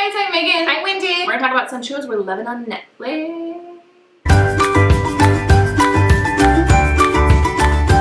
guys, I'm Megan. I'm Wendy. We're gonna talk about some shows we're loving on Netflix.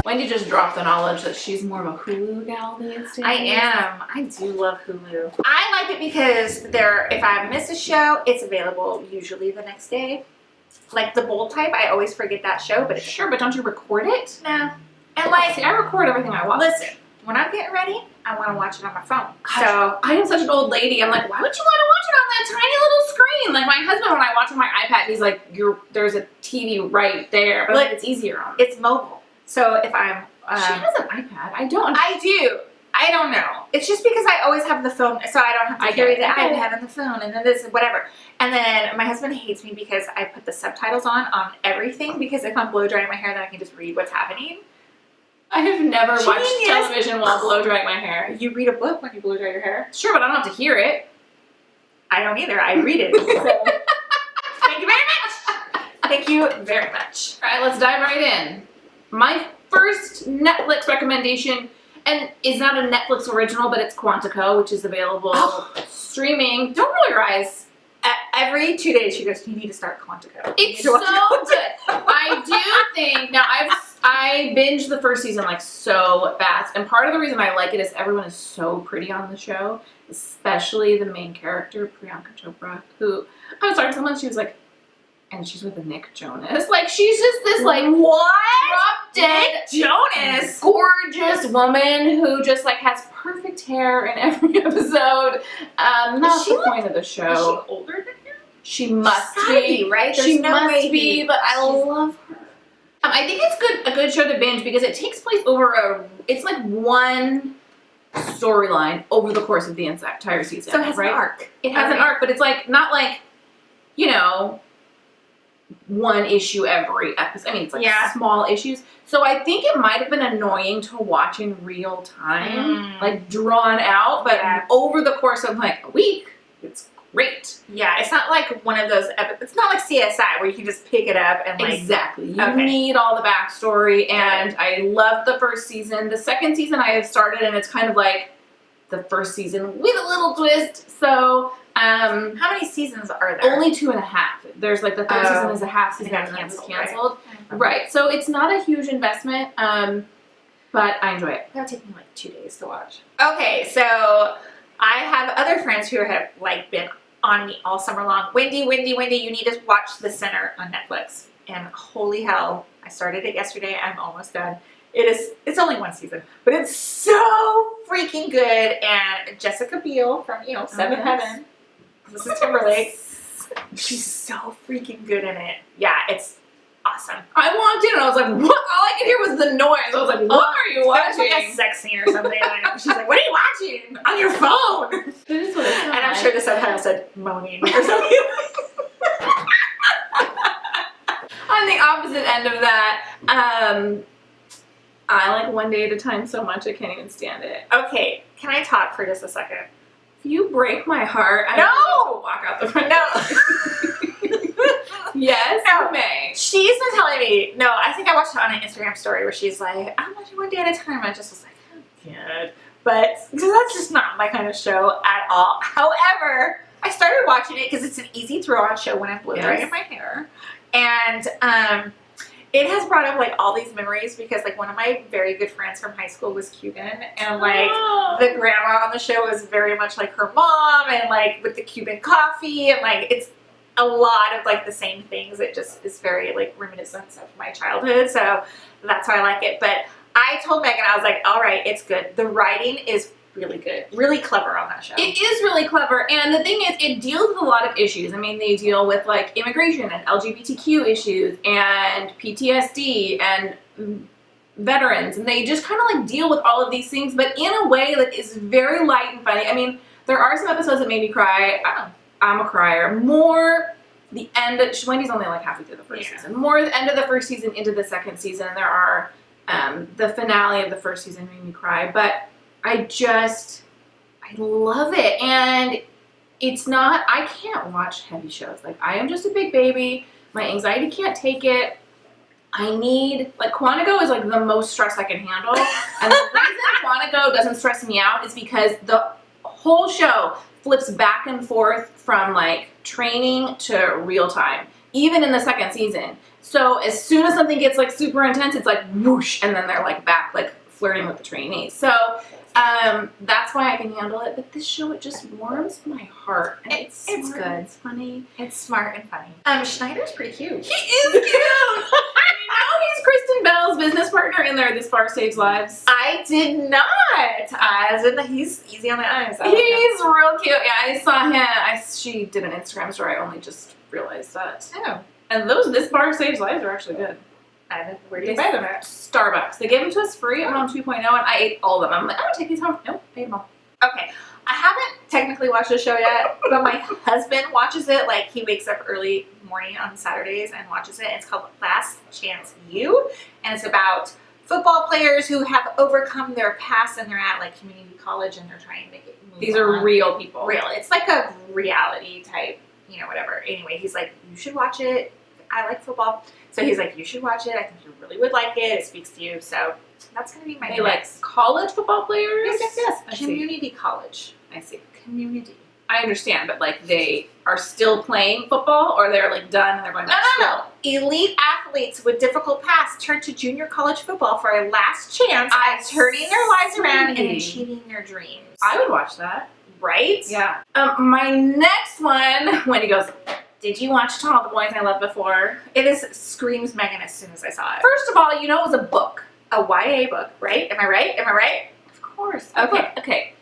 Wendy just dropped the knowledge that she's more of a Hulu gal these days. I am. I do love Hulu. I like it because if I miss a show, it's available usually the next day. Like the Bold Type, I always forget that show, but Sure, but don't you record it? No. And like, See, I record everything I watch. listen, when I'm getting ready, I want to watch it on my phone. Gosh, So I am such an old lady. I'm like, why would you want to watch it on that tiny little screen? Like my husband, when I watch on my iPad, he's like, there's a TV right there. But Like, it's easier on. it's mobile. So if I'm... she has an iPad. I don't. I do. I don't know. It's just because I always have the phone, so I don't have to carry the iPad and the phone and then this, whatever. And then my husband hates me because I put the subtitles on everything, because if I'm blow drying my hair, then I can just read what's happening. I have never watched Genius. television while blow drying my hair. You read a book when you blow dry your hair? Sure, but I don't have to hear it. I don't either. I read it. So. Thank you very much. Thank you very much. All right, let's dive right in. My first Netflix recommendation, and is not a Netflix original, but it's Quantico, which is available streaming. Don't roll your eyes. Every 2 days she goes, you need to start Quantico. It's so good. I do think, now I binged the first season like so fast, and part of the reason I like it is everyone is so pretty on the show, especially the main character, Priyanka Chopra, who, I was talking to someone, she was like, and she's with Nick Jonas. Like, she's just this, like, what? drop-dead, Jonas. gorgeous woman who just, like, has perfect hair in every episode. Not the point of the show. Is she older than him? She must She's gotta be, right? There's she no must way be, but I love her. I think it's a good show to binge because it takes place over it's like one storyline over the course of the entire season. So it has right? an arc. It has an arc, but it's like not like, you know, one issue every episode. I mean, it's like small issues. So I think it might have been annoying to watch in real time, like drawn out, but over the course of like a week, it's great. Yeah, it's not like one of those, it's not like CSI where you can just pick it up and like. Exactly. You need all the backstory, and I loved the first season. The second season I have started, and it's kind of like the first season with a little twist. So, how many seasons are there? Only 2.5. There's like the third season is a half season and then it's canceled. Right. So it's not a huge investment, but I enjoy it. That'll take me like 2 days to watch. Okay, so I have other friends who have like been on me all summer long. Wendy, you need to watch The Sinner on Netflix. And holy hell, I started it yesterday. I'm almost done. It's only one season, but it's so freaking good. And Jessica Biel from, Seventh Heaven. This is Timberlake. She's so freaking good in it. Yeah, it's awesome. I walked in and I was like, what? All I could hear was the noise. I was like, what are you watching? There's like a sex scene or something. She's like, what are you watching? On your phone. That is what it sounds And I'm sure the subtitle said moaning or something. On the opposite end of that, I like One Day at a Time so much I can't even stand it. Okay, can I talk for just a second? If you break my heart, I need to walk out the front door. Yes, you may. She's been telling me, I think I watched it on an Instagram story where she's like, I'm watching One Day at a Time. And I just was like, oh, good. But that's just not my kind of show at all. However, I started watching it because it's an easy throw-on show when I'm blow drying my hair. And it has brought up like all these memories because like one of my very good friends from high school was Cuban, and like the grandma on the show was very much like her mom, and like with the Cuban coffee, and like it's a lot of like the same things. It just is very like reminiscent of my childhood, so that's why I like it. But I told Megan, I was like, all right, it's good. The writing is really good, really clever on that show. It is really clever, and the thing is, it deals with a lot of issues. I mean, they deal with like immigration and LGBTQ issues and PTSD and veterans, and they just kind of like deal with all of these things, but in a way that is very light and funny. I mean, there are some episodes that made me cry. I'm a crier. More the end of, Wendy's only like halfway through the first season. More the end of the first season into the second season. There are the finale of the first season made me cry, but I love it. And it's not, I can't watch heavy shows. Like, I am just a big baby. My anxiety can't take it. I need, like, Quantico is like the most stress I can handle. And the reason Quantico doesn't stress me out is because the whole show flips back and forth from like training to real time, even in the second season. So as soon as something gets like super intense, it's like whoosh, and then they're like back like flirting with the trainees. So that's why I can handle it. But this show, it just warms my heart. And it's good. It's funny. It's smart and funny. Schneider's pretty cute. He is cute. You know he's Kristen Bell's business partner in there. This Bar Saves Lives. I did not. He's easy on the eyes. He's real cute. Yeah, I saw him. She did an Instagram story. I only just realized that. Oh. And This Bar Saves Lives are actually good. Where do you buy them at? Starbucks. They gave them to us free around 2.0, and I ate all of them. I'm like, I'm gonna take these home. Nope, I ate them all. Okay. I haven't technically watched the show yet, but my husband watches it. Like, he wakes up early morning on Saturdays and watches it. It's called Last Chance U, and it's about football players who have overcome their past and they're at like community college and they're trying to move These are real people. Real. It's like a reality type, whatever. Anyway, he's like, you should watch it. I like football. So he's like, you should watch it. I think you really would like it. It speaks to you. So that's going to be my They like college football players? Yes. I see. Community college. I see. Community. I understand, but like they are still playing football, or they're like done and they're going back to school? No. Elite athletes with difficult pasts turn to junior college football for a last chance at turning their lives around and achieving their dreams. I would watch that. Right? Yeah. My next one, Wendy goes, did you watch To All the Boys I Loved Before? It screams Megan as soon as I saw it. First of all, it was a book. A YA book, right? Am I right? Of course. Okay.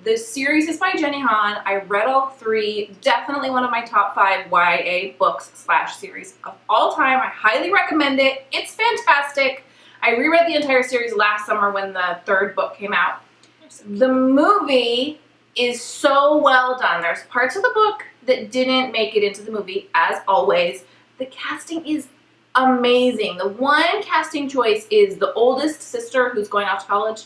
The series is by Jenny Han. I read all 3. Definitely one of my top 5 YA books/series of all time. I highly recommend it. It's fantastic. I reread the entire series last summer when the 3rd book came out. The movie is so well done. There's parts of the book that didn't make it into the movie, as always. The casting is amazing. The one casting choice is the oldest sister who's going off to college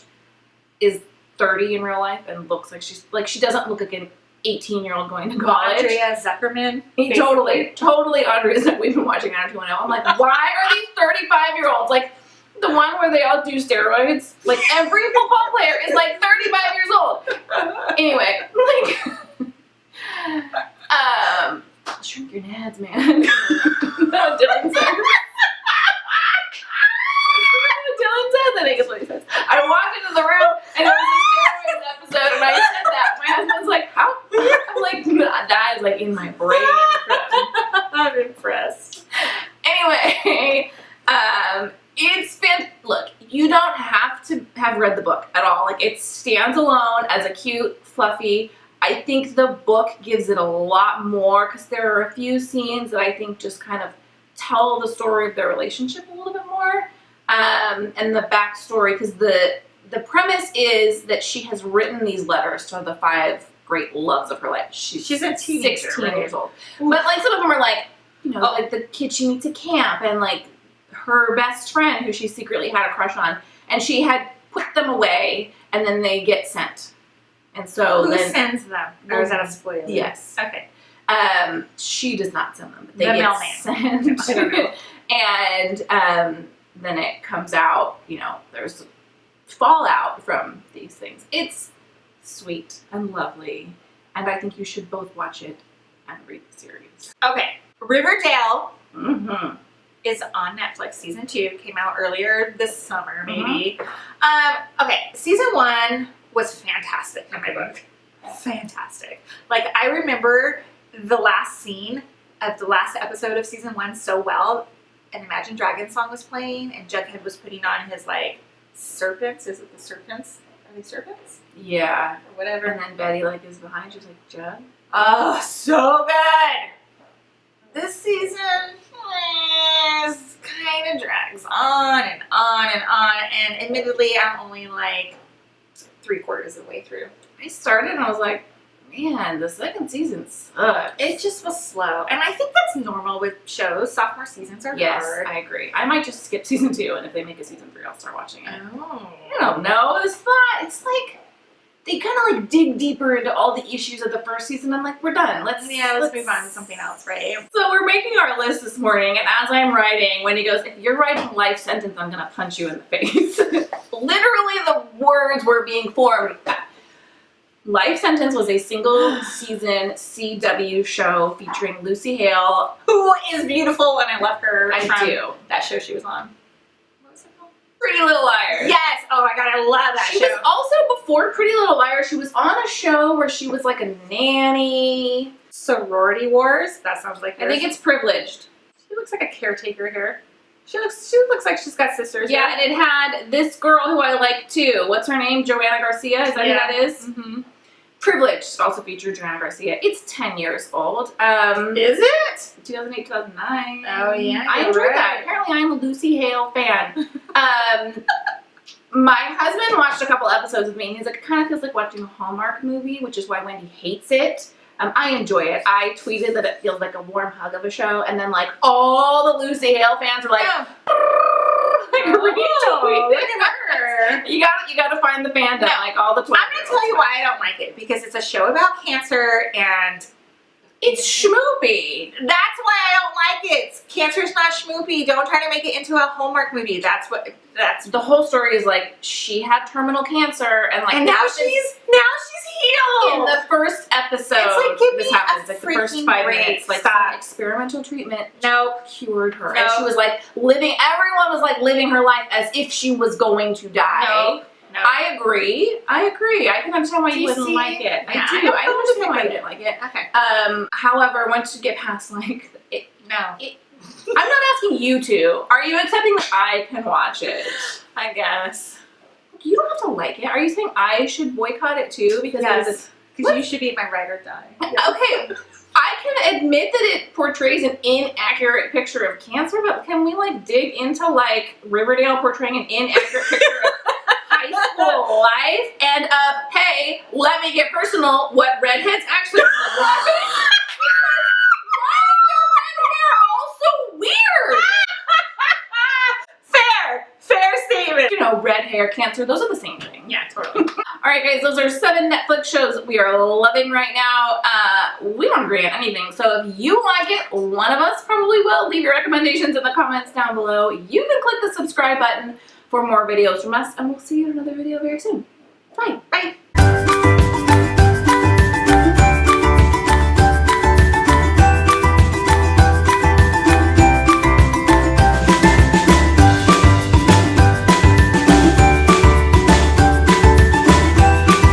is 30 in real life and looks like she doesn't look like an 18-year-old going to college. Andrea Zuckerman. Totally Andrea that we've been watching on 2.0. I'm like, why are these 35-year-olds? Like the one where they all do steroids. Like every football player is like 35 years old. Anyway, shrink your nads, man. No, Dylan said. Dylan said that. I guess what he says. I walked into the room and it was a steroids episode, and I said that. My husband's like, how? I'm like, that is like in my brain. I'm impressed. Anyway, it's look, you don't have to have read the book at all. Like, it stands alone as a cute, fluffy. I think the book gives it a lot more because there are a few scenes that I think just kind of tell the story of their relationship a little bit more. And the backstory, because the premise is that she has written these letters to the 5 great loves of her life. She's a teenager, 16 years old. But like some of them are like, like the kid she meets at camp and like her best friend who she secretly had a crush on, and she had put them away and then they get sent. And so who sends them? Or is that a spoiler? Yes. Okay. She does not send them, but they the get mailman. sent. I don't know. And then it comes out, there's fallout from these things. It's sweet and lovely, and I think you should both watch it and read the series. Okay, Riverdale Mm-hmm. is on Netflix. Season 2 came out earlier this summer, maybe. Okay, season 1 was fantastic in my book. Fantastic. Like, I remember the last scene of the last episode of season 1 so well. An Imagine Dragons song was playing, and Jughead was putting on his, like, serpents. Is it the serpents? Are they serpents? Yeah. Or whatever. And then Betty, like, is behind. She's like, Jug? Oh, so good! This season kind of drags on and on and on, and admittedly, I'm only, like, 3/4 of the way through. I started and I was like, man, the second season sucks. It just was slow. And I think that's normal with shows. Sophomore seasons are hard. I agree. I might just skip season 2, and if they make a season 3, I'll start watching it. Oh. I don't know. It's like they kind of like dig deeper into all the issues of the first season. I'm like, we're done. Let's move on to something else, right? So we're making our list this morning, and as I'm writing, Wendy goes, if you're writing life sentence, I'm gonna punch you in the face. Literally, the words were being formed. Life Sentence was a single season CW show featuring Lucy Hale. Who is beautiful, and I love her. I from do. that show she was on. What was it called? Pretty Little Liars. Yes. Oh my god, I love that She show. was also, before Pretty Little Liars, she was on a show where she was like a nanny. Sorority Wars. That sounds like I think it's Privileged. She looks like a caretaker here. She looks like she's got sisters. Yeah, right? and it had this girl who I like too. What's her name? Joanna Garcia. Is that who that is? Mm-hmm. Privileged also featured Joanna Garcia. It's 10 years old. Is it? 2008, 2009. Oh yeah, I you're enjoyed right. that. Apparently, I'm a Lucy Hale fan. My husband watched a couple episodes with me, and he's like, it kind of feels like watching a Hallmark movie, which is why Wendy hates it. I enjoy it. I tweeted that it feels like a warm hug of a show, and then like all the Lucy Hale fans are like, like retweeting look at her. You gotta find the fandom, No. like all the. I'm gonna tell you why I don't like it, because it's a show about cancer and it's schmoopy. that's why I don't like it. Cancer's not schmoopy. Don't try to make it into a Hallmark movie. That's The whole story is like she had terminal cancer, and like and now she's healed. in the first episode. It's like, give this me happens a like the first freaking 5 break. minutes, like Stop. some experimental treatment Nope. cured her, No. and she was like living. Everyone was like living her life as if she was going to die. No. I agree. I can understand why Do you you wouldn't see? like it. Yeah, I do. I don't understand why you like didn't like it. Okay. However, once you get past like it, No. I'm not asking you to. Are you accepting that I can watch it? I guess. You don't have to like it. Are you saying I should boycott it too? Because there's Yes. What? Because you should be my ride or die. Okay, I can admit that it portrays an inaccurate picture of cancer, but can we like dig into like Riverdale portraying an inaccurate picture of high school life and hey, let me get personal, what redheads actually look like? Why is their red hair all so weird? Fair statement. You know, red hair, cancer, those are the same thing. Yeah, totally. All right, guys, those are 7 Netflix shows we are loving right now. We don't agree on anything, so if you like it, one of us probably will. Leave your recommendations in the comments down below. You can click the subscribe button for more videos from us, and we'll see you in another video very soon. Bye. Bye.